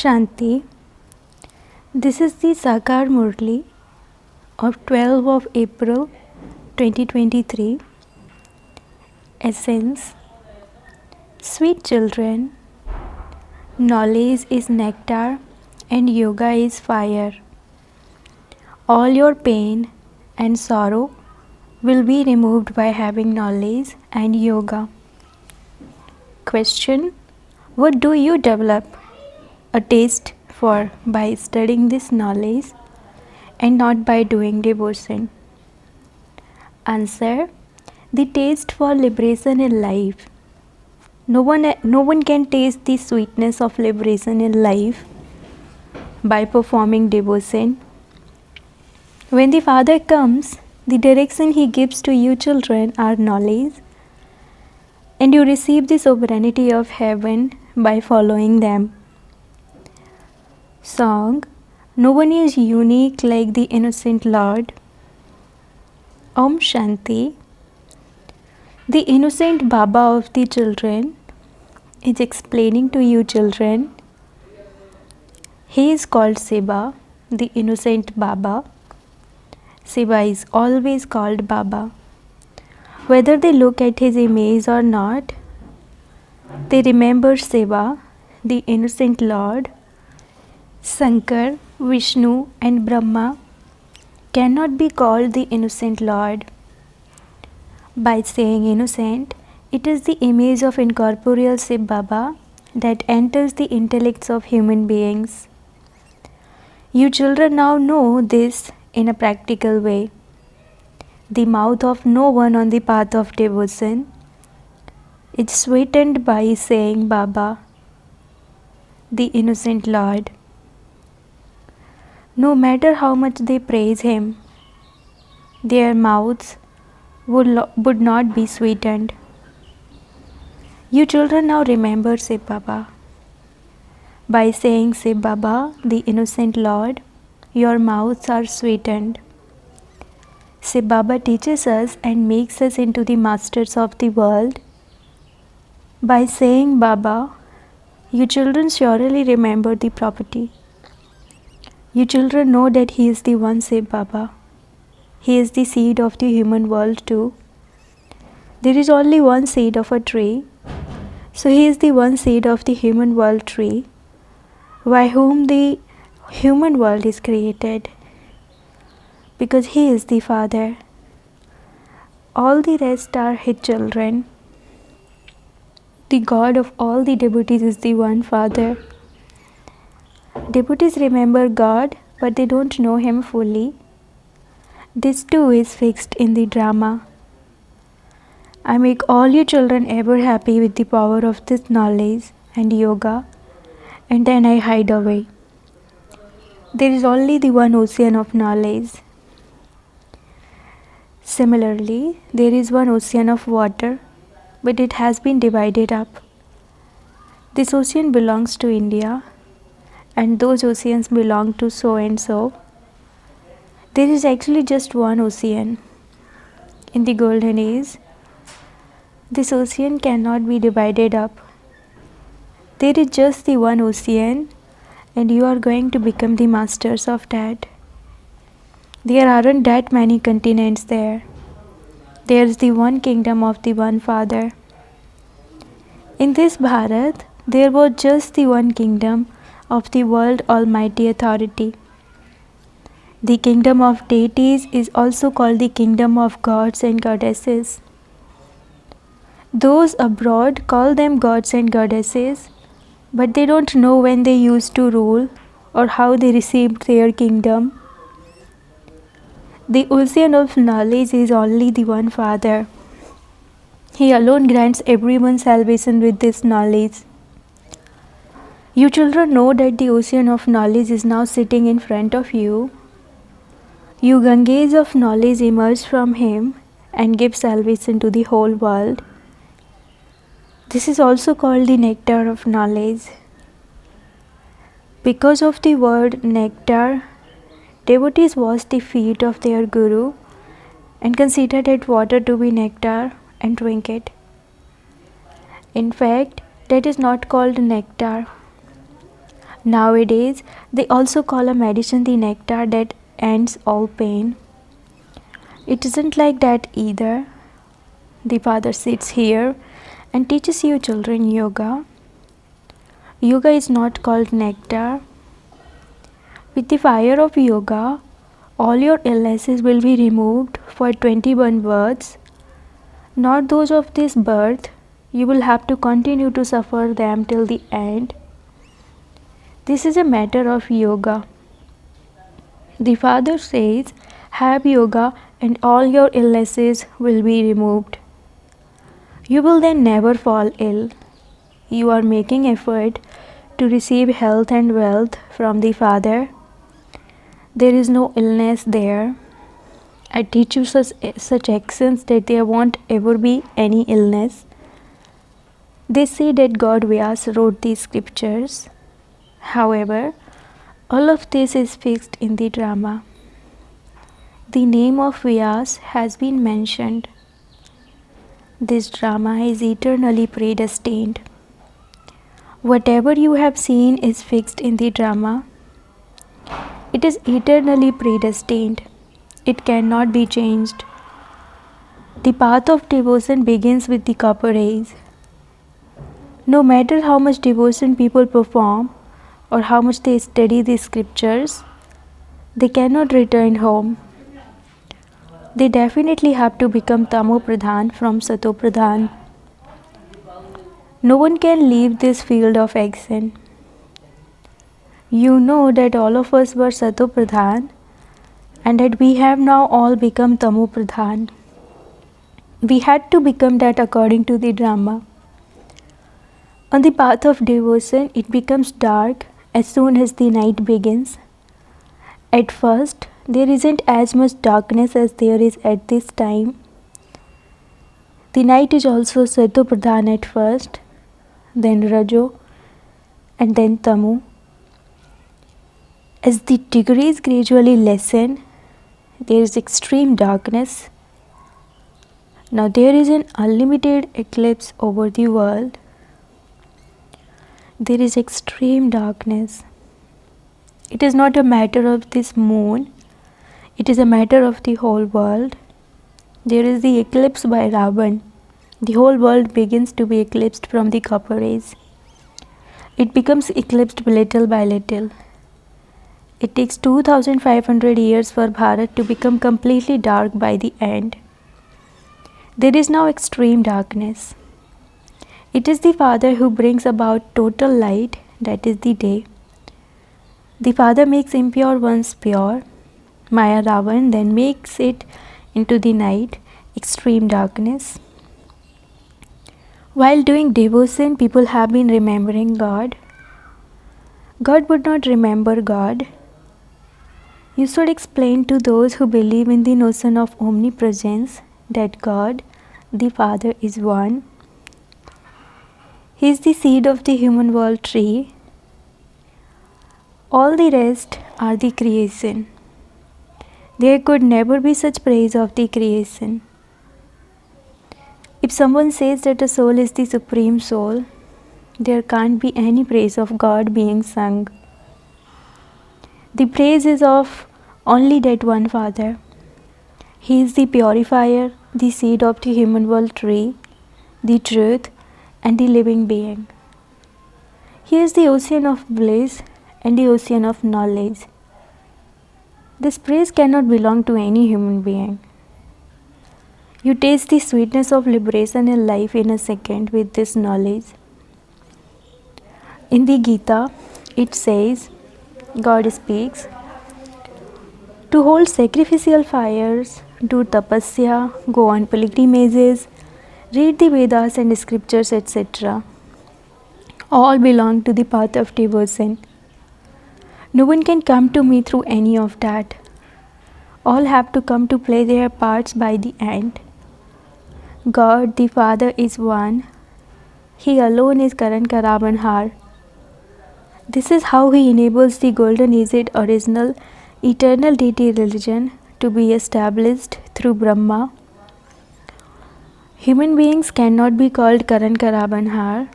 Shanti. This is the Sakar Murli of 12 of April 2023. Essence. Sweet children, knowledge is nectar and yoga is fire. All your pain and sorrow will be removed by having knowledge and yoga. Question. What do you develop a taste for by studying this knowledge and not by doing devotion? Answer. The taste for liberation in life. No one can taste the sweetness of liberation in life by performing devotion. When the Father comes, the direction He gives to you children are knowledge, and you receive the sovereignty of heaven by following them. Song. No one is unique like the innocent Lord. Om Shanti. The innocent Baba of the children is explaining to you children. He is called Shiva, the innocent Baba. Shiva is always called Baba. Whether they look at his image or not, they remember Shiva, the innocent Lord. Shankar, Vishnu and Brahma cannot be called the innocent Lord. By saying innocent, it is the image of incorporeal Shiv Baba that enters the intellects of human beings. You children now know this in a practical way. The mouth of no one on the path of devotion is sweetened by saying Baba, the innocent Lord. No matter how much they praise Him, their mouths would not be sweetened. You children now remember Shiv Baba. By saying Shiv Baba, the innocent Lord, your mouths are sweetened. Shiv Baba teaches us and makes us into the masters of the world. By saying Baba, you children surely remember the property. You children know that He is the one Shiv Baba. He is the seed of the human world too. There is only one seed of a tree, so He is the one seed of the human world tree, by whom the human world is created, because He is the Father. All the rest are His children. The God of all the devotees is the one Father. Devotees remember God, but they don't know Him fully. This too is fixed in the drama. I make all you children ever happy with the power of this knowledge and yoga, and then I hide away. There is only the one ocean of knowledge. Similarly, there is one ocean of water, but it has been divided up. This ocean belongs to India, and those oceans belong to so and so. There is actually just one ocean. In the golden age, this ocean cannot be divided up. There is just the one ocean, and you are going to become the masters of that. There aren't that many continents there. There is the one kingdom of the one Father. In this Bharat, there was just the one kingdom of the world Almighty Authority. The kingdom of deities is also called the kingdom of gods and goddesses. Those abroad call them gods and goddesses, but they don't know when they used to rule or how they received their kingdom. The ocean of knowledge is only the one Father. He alone grants everyone salvation with this knowledge. You children know that the ocean of knowledge is now sitting in front of you. You Ganges of knowledge emerge from Him and give salvation to the whole world. This is also called the nectar of knowledge. Because of the word nectar, devotees wash the feet of their Guru and consider that water to be nectar and drink it. In fact, that is not called nectar. Nowadays, they also call a medicine the nectar that ends all pain. It isn't like that either. The Father sits here and teaches you children yoga. Yoga is not called nectar. With the fire of yoga, all your illnesses will be removed for 21 births, not those of this birth. You will have to continue to suffer them till the end. This is a matter of yoga. The Father says, have yoga and all your illnesses will be removed. You will then never fall ill. You are making effort to receive health and wealth from the Father. There is no illness there. I teach you such actions that there won't ever be any illness. They say that God Vyas wrote these scriptures. However, all of this is fixed in the drama. The name of Vyas has been mentioned. This drama is eternally predestined. Whatever you have seen is fixed in the drama. It is eternally predestined. It cannot be changed. The path of devotion begins with the copper rays. No matter how much devotion people perform or how much they study the scriptures, they cannot return home. They definitely have to become Tamo Pradhan from Sato Pradhan. No one can leave this field of action. You know that all of us were Sato Pradhan and that we have now all become Tamo Pradhan. We had to become that according to the drama. On the path of devotion, it becomes dark as soon as the night begins. At first, there isn't as much darkness as there is at this time. The night is also Sato Pradhan at first, then Rajo, and then Tamu. As the degrees gradually lessen, there is extreme darkness. Now there is an unlimited eclipse over the world. There is extreme darkness. It is not a matter of this moon. It is a matter of the whole world. There is the eclipse by Ravan. The whole world begins to be eclipsed from the copper rays. It becomes eclipsed little by little. It takes 2500 years for Bharat to become completely dark by the end. There is now extreme darkness. It is the Father who brings about total light, that is the day. The Father makes impure ones pure. Maya Ravan then makes it into the night, extreme darkness. While doing devotion, people have been remembering God. God would not remember God. You should explain to those who believe in the notion of omnipresence that God, the Father, is one. He is the seed of the human world tree. All the rest are the creation. There could never be such praise of the creation. If someone says that a soul is the supreme soul, there can't be any praise of God being sung. The praise is of only that one Father. He is the purifier, the seed of the human world tree, the truth, and the living being. He is the ocean of bliss and the ocean of knowledge. This praise cannot belong to any human being. You taste the sweetness of liberation in life in a second with this knowledge. In the Gita, it says, God speaks, to hold sacrificial fires, do tapasya, go on pilgrimages, read the Vedas and scriptures, etc. All belong to the path of devotion. No one can come to me through any of that. All have to come to play their parts by the end. God, the Father, is one. He alone is Karan Karabanhar. This is how He enables the golden aged original eternal deity religion to be established through Brahma. Human beings cannot be called Karan Karabanhar.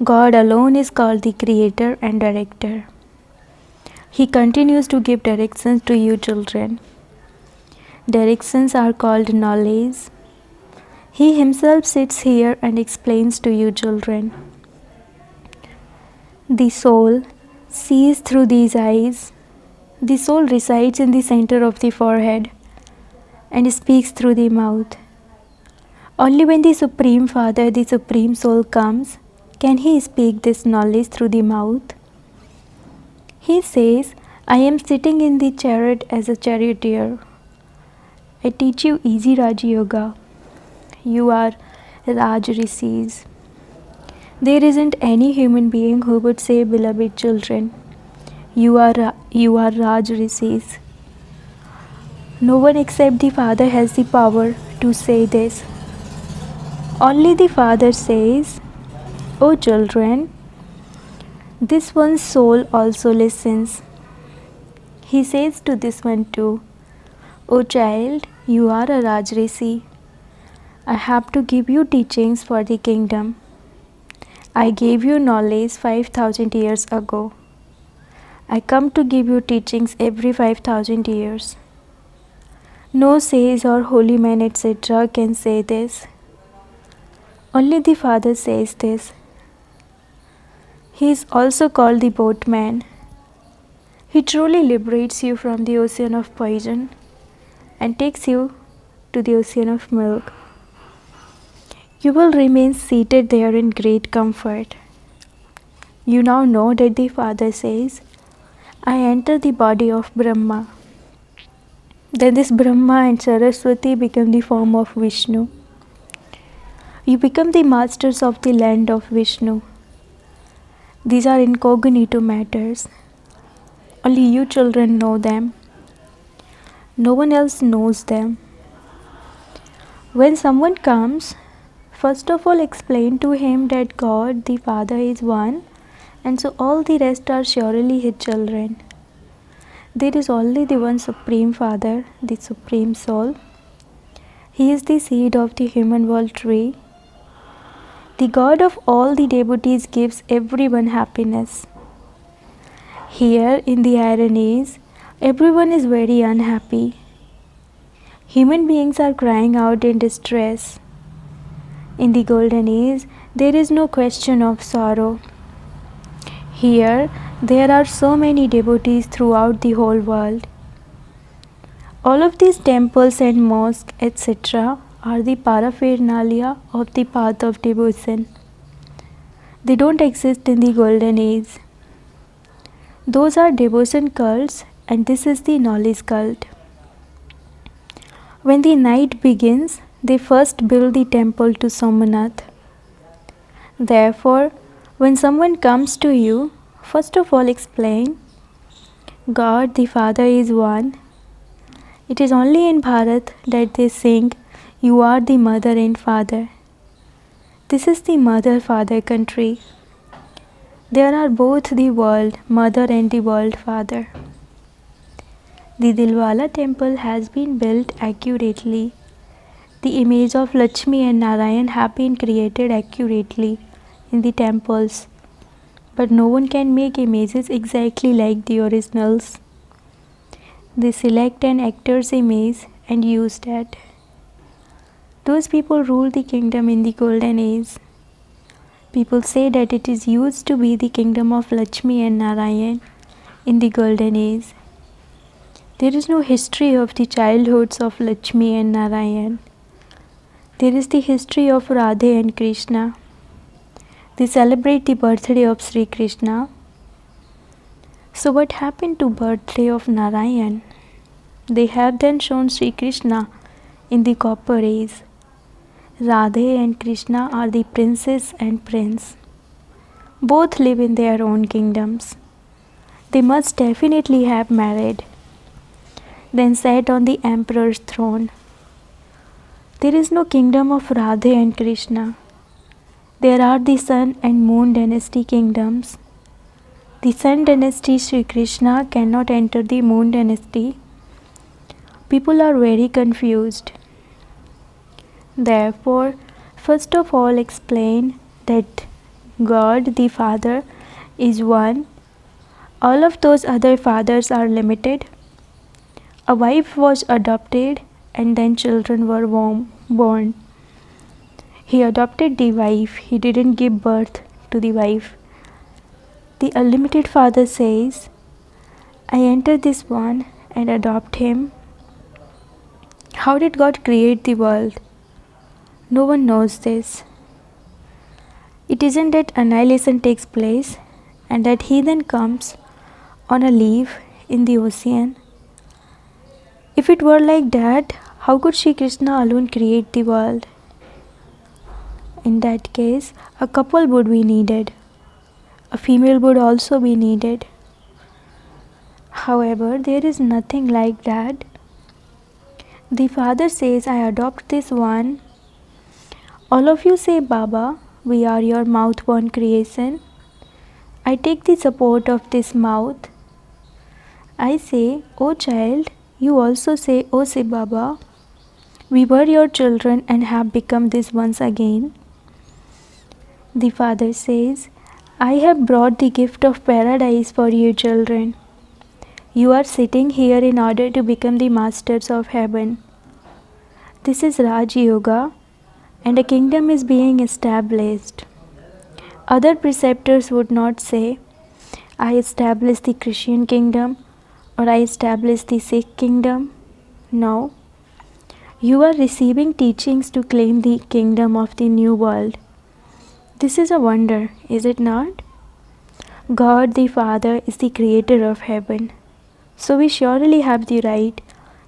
God alone is called the creator and director. He continues to give directions to you children. Directions are called knowledge. He himself sits here and explains to you children. The soul sees through these eyes. The soul resides in the center of the forehead and speaks through the mouth. Only when the Supreme Father, the Supreme Soul comes, can he speak this knowledge through the mouth. He says, I am sitting in the chariot as a charioteer. I teach you easy Raj Yoga. You are Raj Rishis. There isn't any human being who would say, beloved children, you are Raj Rishis. No one except the Father has the power to say this. Only the Father says, O children, this one's soul also listens. He says to this one too, O child, you are a Raj Rishi. I have to give you teachings for the kingdom. I gave you knowledge 5,000 years ago. I come to give you teachings every 5,000 years. No sage or holy man, etc. can say this. Only the Father says this. He is also called the boatman. He truly liberates you from the ocean of poison and takes you to the ocean of milk. You will remain seated there in great comfort. You now know that the Father says, I enter the body of Brahma. Then this Brahma and Saraswati become the form of Vishnu. You become the masters of the land of Vishnu. These are incognito matters. Only you children know them. No one else knows them. When someone comes, first of all explain to him that God, the Father, is one, and so all the rest are surely his children. There is only the one Supreme Father, the Supreme Soul. He is the seed of the human world tree. The God of all the devotees gives everyone happiness. Here, in the ironies, everyone is very unhappy. Human beings are crying out in distress. In the golden age, there is no question of sorrow. Here, there are so many devotees throughout the whole world. All of these temples and mosques, etc., are the paraphernalia of the path of devotion. They don't exist in the golden age. Those are devotion cults, and this is the knowledge cult. When the night begins, they first build the temple to Somnath. Therefore, when someone comes to you, first of all explain, God the Father is one. It is only in Bharat that they sing, you are the mother and father. This is the mother-father country. There are both the world mother and the world father. The Dilwala temple has been built accurately. The image of Lakshmi and Narayan have been created accurately in the temples. But no one can make images exactly like the originals. They select an actor's image and use that. Those people rule the kingdom in the golden age. People say that it is used to be the kingdom of Lakshmi and Narayan in the golden age. There is no history of the childhoods of Lakshmi and Narayan. There is the history of Radhe and Krishna. They celebrate the birthday of Sri Krishna. So what happened to birthday of Narayan? They have then shown Sri Krishna in the copper age. Radhe and Krishna are the princess and prince. Both live in their own kingdoms. They must definitely have married, then sat on the emperor's throne. There is no kingdom of Radhe and Krishna. There are the sun and moon dynasty kingdoms. The sun dynasty Sri Krishna cannot enter the moon dynasty. People are very confused. Therefore, first of all explain that God the Father is one. All of those other fathers are limited. A wife was adopted and then children were born. He adopted the wife, he didn't give birth to the wife. The unlimited Father says, I enter this one and adopt him. How did God create the world? No one knows this. It isn't that annihilation takes place and that he then comes on a leaf in the ocean. If it were like that, how could Shri Krishna alone create the world? In that case, a couple would be needed. A female would also be needed. However, there is nothing like that. The Father says, I adopt this one. All of you say, Baba, we are your mouth-born creation. I take the support of this mouth. I say, O child, you also say, O say, Baba, we were your children and have become this once again. The Father says, I have brought the gift of paradise for you children. You are sitting here in order to become the masters of heaven. This is Raj Yoga and a kingdom is being established. Other preceptors would not say, I establish the Christian kingdom or I establish the Sikh kingdom. No. You are receiving teachings to claim the kingdom of the new world. This is a wonder, is it not? God the Father is the creator of heaven. So we surely have the right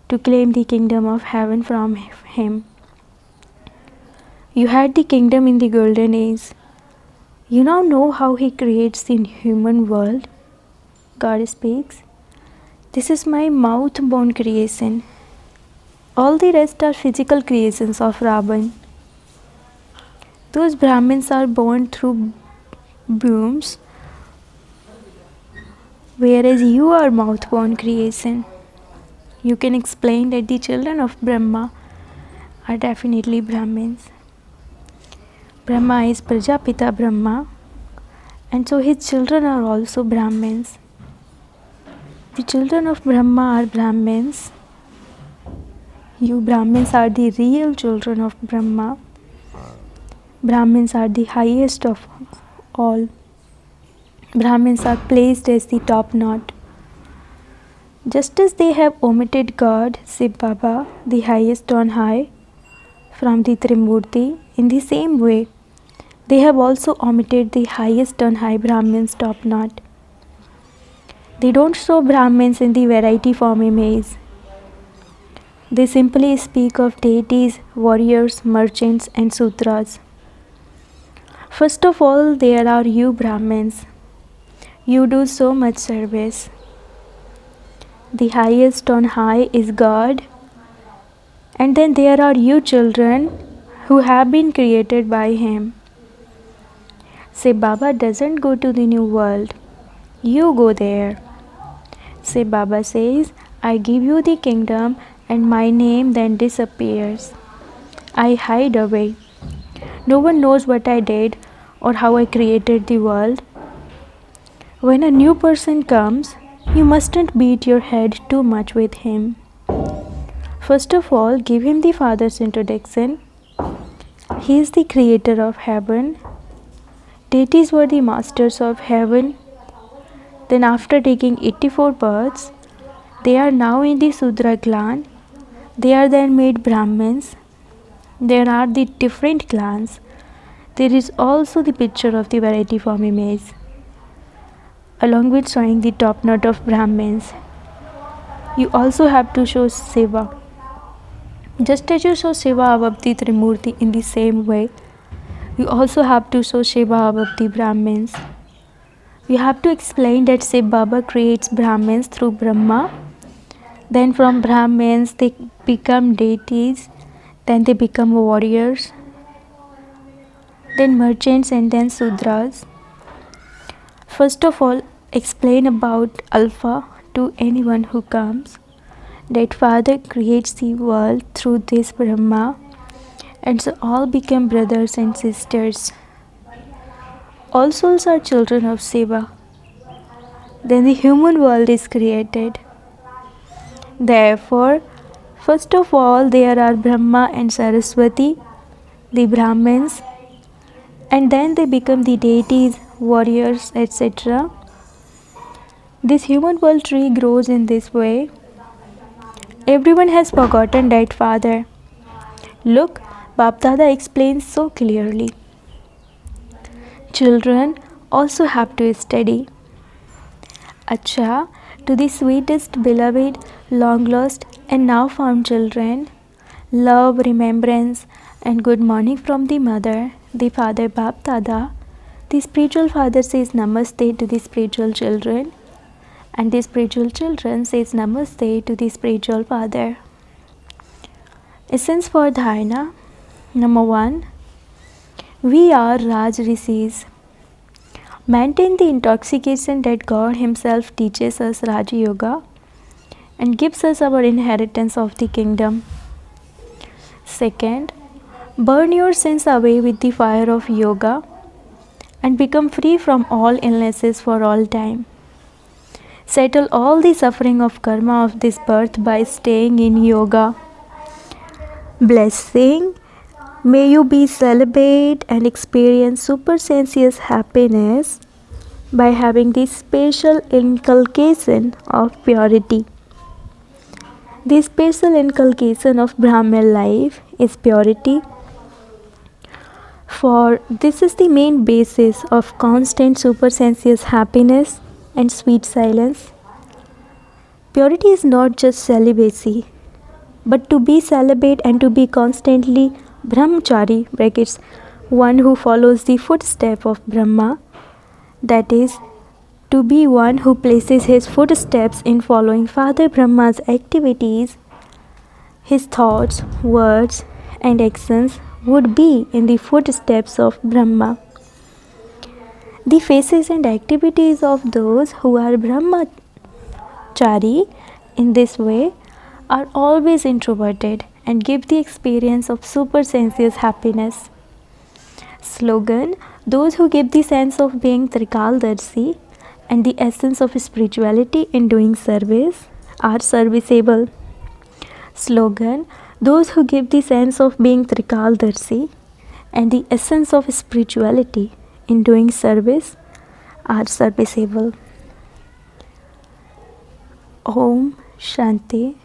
to claim the kingdom of heaven from him. You had the kingdom in the golden age. You now know how he creates the human world. God speaks. This is my mouth-born creation. All the rest are physical creations of Ravan. Those Brahmins are born through wombs, whereas you are mouth-born creation. You can explain that the children of Brahma are definitely Brahmins. Brahma is Prajapita Brahma, and so his children are also Brahmins. The children of Brahma are Brahmins. You Brahmins are the real children of Brahma. Brahmins are the highest of all. Brahmins are placed as the top knot. Just as they have omitted God, Shiv Baba, the highest on high, from the Trimurti, in the same way, they have also omitted the highest on high Brahmins top knot. They don't show Brahmins in the variety form image. They simply speak of deities, warriors, merchants, and sutras. First of all, there are you Brahmins. You do so much service. The highest on high is God, and then there are you children who have been created by him. Say Baba doesn't go to the new world. You go there. Say Baba says, I give you the kingdom and my name then disappears. I hide away. No one knows what I did or how I created the world. When a new person comes, you mustn't beat your head too much with him. First of all, give him the Father's introduction. He is the creator of heaven. Deities were the masters of heaven. Then after taking 84 births, they are now in the Sudra clan. They are then made Brahmins. There are the different clans. There is also the picture of the variety form image, along with showing the top knot of Brahmins. You also have to show Shiva. Just as you show Shiva above the Trimurti in the same way, you also have to show Shiva above the Brahmins. You have to explain that Shiv Baba creates Brahmins through Brahma. Then from Brahmins they become deities. Then they become warriors. Then merchants and then Sudras. First of all, explain about Alpha to anyone who comes. That Father creates the world through this Brahma, and so all become brothers and sisters. All souls are children of Shiva. Then the human world is created. Therefore, first of all, there are Brahma and Saraswati, the Brahmins, and then they become the deities, warriors, etc. This human world tree grows in this way. Everyone has forgotten that father. Look, Bapdada explains so clearly. Children also have to study. Acha, to the sweetest, beloved, long lost, and now found children, love, remembrance, and good morning from the mother, the father Bapdada. The spiritual father says Namaste to the spiritual children, and the spiritual children says Namaste to the spiritual father. Essence for Dharana. Number 1. We are Raj Rishis. Maintain the intoxication that God Himself teaches us Raja Yoga and gives us our inheritance of the kingdom. Second, burn your sins away with the fire of yoga and become free from all illnesses for all time. Settle all the suffering of karma of this birth by staying in yoga. Blessing. May you be celibate and experience supersensuous happiness by having the special inculcation of purity. The special inculcation of Brahman life is purity, for this is the main basis of constant supersensuous happiness and sweet silence. Purity is not just celibacy, but to be celibate and to be constantly brahmachari, brackets, one who follows the footstep of Brahma, that is, to be one who places his footsteps in following Father Brahma's activities, his thoughts, words, and actions would be in the footsteps of Brahma. The faces and activities of those who are brahmachari in this way are always introverted and give the experience of supersensuous happiness. Slogan: those who give the sense of being Trikaldarshi and the essence of spirituality in doing service are serviceable. Slogan: those who give the sense of being Trikaldarshi and the essence of spirituality in doing service are serviceable. Om Shanti.